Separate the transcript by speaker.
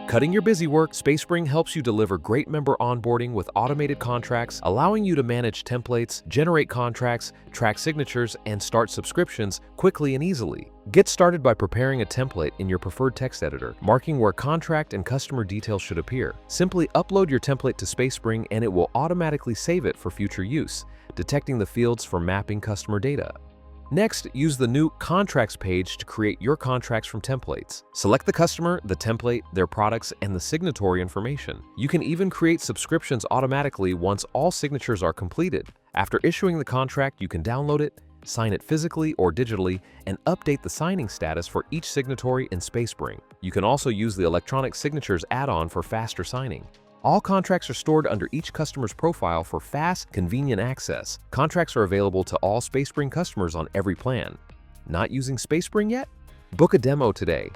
Speaker 1: Cutting your busy work, Spacebring helps you deliver great member onboarding with automated contracts, allowing you to manage templates, generate contracts, track signatures, and start subscriptions quickly and easily. Get started by preparing a template in your preferred text editor, marking where contract and customer details should appear. Simply upload your template to Spacebring and it will automatically save it for future use, detecting the fields for mapping customer data. Next, use the new Contracts page to create your contracts from templates. Select the customer, the template, their products, and the signatory information. You can even create subscriptions automatically once all signatures are completed. After issuing the contract, you can download it, sign it physically or digitally, and update the signing status for each signatory in Spacebring. You can also use the Electronic Signatures add-on for faster signing. All contracts are stored under each customer's profile for fast, convenient access. Contracts are available to all Spacebring customers on every plan. Not using Spacebring yet? Book a demo today.